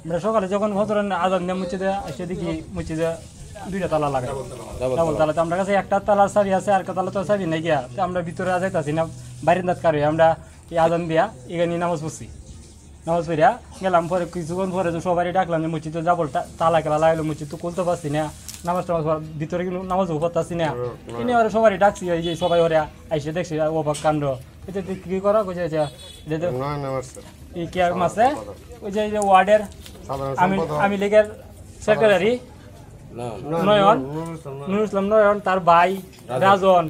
আমরা সকালে যখন ফজরের আজান দিয়ে মসজিদে এসে দেখি মসজিদে দুইটা তালা লাগাই, ডাবল তালা। তো আমরা কাছে একটা তালার চাবি আছে, আর একটা তালা তো চাবি নাই গিয়া। তো আমরা ভিতরে যাইতাছি না, বাইরের দাঁত কার আমরা এই আজান দিয়া এখানে নামাজ পড়ছি। নামাজ পড়িয়া গেলাম, পরে কিছুক্ষণ পরে সবাই ডাকলাম যে মসজিদে যাবো, তালা খেলা লাগাইলো, মসজিদ তো খুলতে পারছি না, নামাজ টামাজ ভিতরে কিন্তু নামাজও পড়তেছি না। এনে ওরা সবাই ডাকছি, ওই যে সবাই ওরা আইসে দেখছি অবাক কাণ্ড। এটা কি করা কইছে কি মাসে ওই যে ওয়ার্ডের আমি লীগের সেক্রেটারি নয়ন, নুরুল ইসলাম নয়ন, তার ভাই রাজন,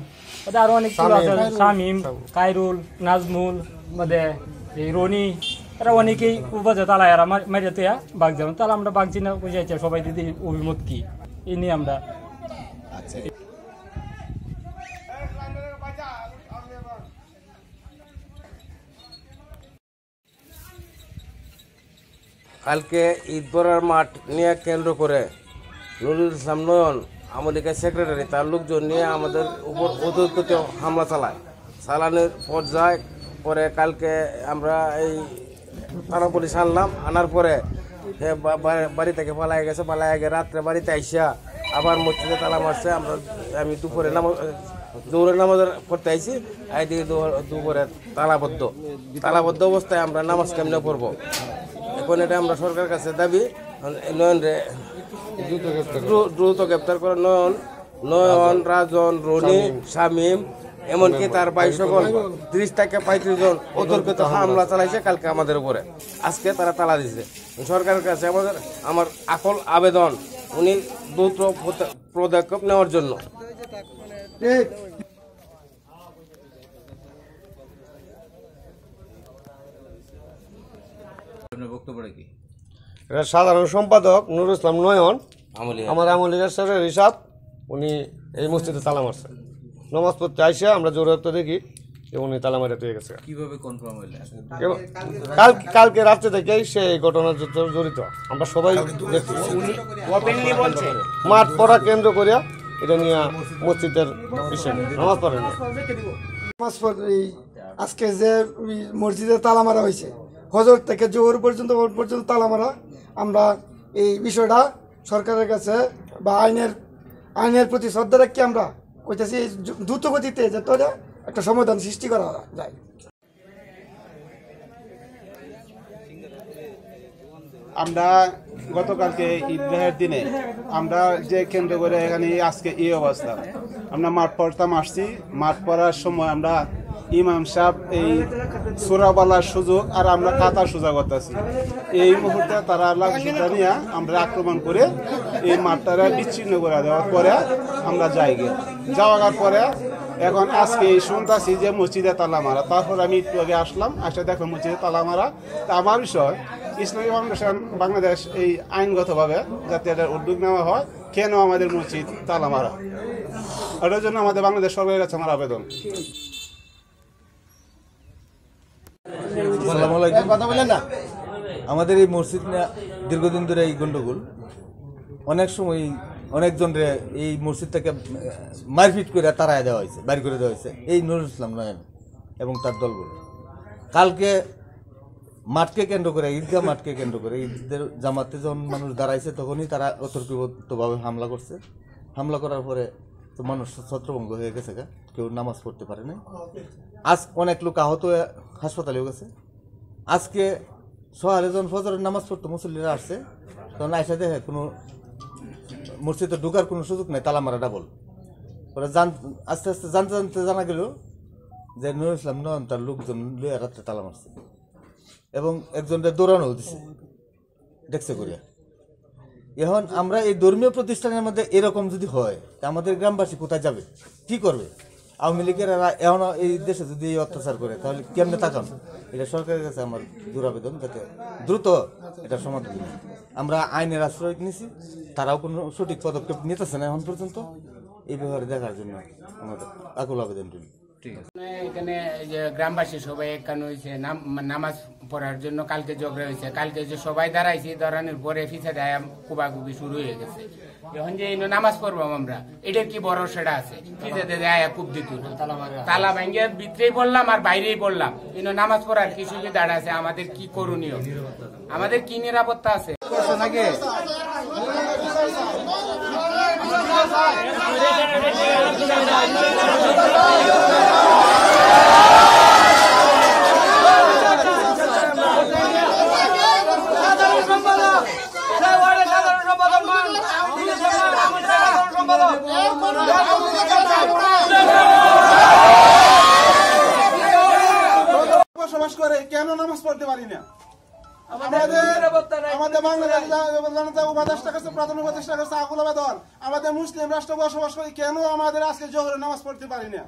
ওটা আরো অনেক কিছু আছে, শামিম, কাইরুল, নাজমুল, রনি, এরা অনেকেই উপজে তালা এরা মারিয়া তুয়া বাঘ যাবেন। তাহলে আমরা বাঘ চিনা বুঝাইছি সবাই দিদি অভিমত কি এই নিয়ে আমরা। কালকে ঈদবরার মাঠ নিয়ে কেন্দ্র করে নুরুল ইসলাম নয়ন আওয়ামী লীগের সেক্রেটারি তার লোকজন নিয়ে আমাদের উপর অতর্কিত হামলা চালানোর পর্যায়ে পরে কালকে আমরা এই থানা পুলিশ আনার পরে বাড়ি থেকে পালাই গেছে, পালাই গিয়ে রাত্রে বাড়িতে আইসা আবার মসজিদে তালা মারছে। আমি দুপুরে দৌড়ে নামাজ পড়তে আইছি, এইদিকে দুপুরে তালাবদ্ধ অবস্থায় আমরা নামাজ কেমনে পড়বো। এখন এটা আমরা সরকারের কাছে দাবি, নয়নরে দ্রুত গ্রেপ্তার করে। নয়ন, রাজন, রনি, শামিম, এমনকি তার 22 সকল 30 থেকে 35 জন অতর্কিত হামলা চালাইছে কালকে আমাদের উপরে। আজকে তারা তালা দিচ্ছে। সরকারের কাছে আমার আকল আবেদন, উনি দ্রুত পদক্ষেপ নেওয়ার জন্য। সাধারণ সম্পাদক নুরুল ইসলাম নয়ন, আমার আওয়ামী লীগের সেক্রেটারি সাহেব, উনি এই মসজিদে তালা মারছে। নামাজ পড়তে আইসে আমরা জোরে দেখি উনি তালা মারে দিয়ে গেছে। কিভাবে কনফার্ম হইল? কালকে রাত্রে থেকেই সে ঘটনার জড়িত, আমরা সবাই দেখছি। মাঠ পড়া কেন্দ্র করিয়া এটা নিয়ে মসজিদের বিষয় নামাজ পড়েন। আজকে যে মসজিদে তালা মারা হয়েছে, হজর থেকে জোহর পর্যন্ত তালা মারা, আমরা এই বিষয়টা সরকারের কাছে বা আইনের প্রতি শ্রদ্ধা রাখি আমরা কইতেছি দ্রুত গতিতে যাতে একটা সমাধান সৃষ্টি করা যায়। আমরা গতকালকে ঈদের দিনে আমরা যে কেন্দ্র করে এখানে আজকে এই অবস্থা, আমরা মাঠ পড়তাম আসছি। মাঠ পড়ার সময় আমরা ইমাম সাহেব এই সুরাবালার সুযোগ আর আমরা কাতার সোজা করতেছি, এই মুহূর্তে তারা লাঠিসোঁটা নিয়ে আমরা আক্রমণ করে এই মাঠটারা বিচ্ছিন্ন করে দেওয়ার পরে আমরা যাওয়ার পরে এখন আজকে শুনতেছি যে মসজিদে তালা মারা। তারপর আমি একটু আগে আসলাম, আসে দেখলাম মসজিদে তালা মারা। তা আমার বিষয় ইসলামী ফাউন্ডেশন বাংলাদেশ এই আইনগতভাবে যাতে এটার উদ্যোগ নেওয়া হয়, কেন আমাদের মসজিদ তালা মারা, এটার জন্য আমাদের বাংলাদেশ সরকারের কাছে আমার আবেদন। আমাদের এই মসজিদ দীর্ঘদিন ধরে এই গন্ডগোল, অনেক সময় অনেকজনরে এই মসজিদ থেকে মারপিট করে তাড়ায় দেওয়া হয়েছে, বাইর করে দেওয়া হয়েছে এই নুরুল ইসলাম নয়ন এবং তার দলগুলো। কালকে মাঠকে কেন্দ্র করে, ঈদগাহ মাঠকে কেন্দ্র করে ঈদের জামাতে যখন মানুষ দাঁড়াইছে তখনই তারা অতর্কিতভাবে হামলা করছে। হামলা করার পরে তো মানুষ ছত্রভঙ্গ হয়ে গেছে, কেউ নামাজ পড়তে পারে না। আজ অনেক লোক আহত হয়ে হাসপাতালেও গেছে। আজকে সকালে যখন ফজরের নামাজ পড়তে মুসল্লিরা আসছে তখন আইসা দেখে কোনো মসজিদে ঢুকার কোনো সুযোগ নেই, তালা মারা ডাবল। ওরা আস্তে আস্তে জানতে জানা গেল যে নুরুল ইসলাম নয়ন তার লোকজন লইয়া রাত্রে তালা মারছে এবং একজনকে দৌড়ানো দিছে দেখছে করিয়া। এখন আমরা এই ধর্মীয় প্রতিষ্ঠানের মধ্যে এরকম যদি হয় তা আমাদের গ্রামবাসী কোথায় যাবে, কি করবে? আওয়ামী লীগের এখন এই দেশে যদি এই অত্যাচার করে তাহলে কেমনে তাকান? এটা সরকারের কাছে আমার দুরাবেদন, যাতে দ্রুত এটা সমাধান। আমরা আইনের আশ্রয় নিয়েছি, তারাও কোনো সঠিক পদক্ষেপ নিতেছে না এখন পর্যন্ত। এই ব্যাপারে দেখার জন্য আমাদের আকুল আবেদন রইল। এখানে যে গ্রামবাসী সবাই এখানে হয়েছে নামাজ পড়ার জন্য, কালকে ঝগড়া হয়েছে। কালকে যে সবাই দাঁড়াইছি, দাঁড়ানোর পরে ফিসা দেয় কুবাকুবি শুরু হয়ে গেছে। এখন যে নামাজ পড়বাম আমরা, এটার কি ভরসাটা আছে? ফিসাতে দেয় খুব দিত তালা ভাঙ্গিয়ে ভিতরেই পড়লাম আর বাইরেই পড়লাম, নামাজ পড়ার কি সুবিধাটা আছে? আমাদের কি করণীয়? আমাদের কি নিরাপত্তা আছে? নাকি বসবাস করে কেন নামাজ পড়তে পারি না? আমাদের বাংলাদেশ উপদেষ্টা কাছে প্রধান উপদেষ্টা কাছে আকুল আবেদন, আমাদের মুসলিম রাষ্ট্র বসবাস করি কেন আমাদের আজকে জোহরের নামাজ পড়তে পারি না?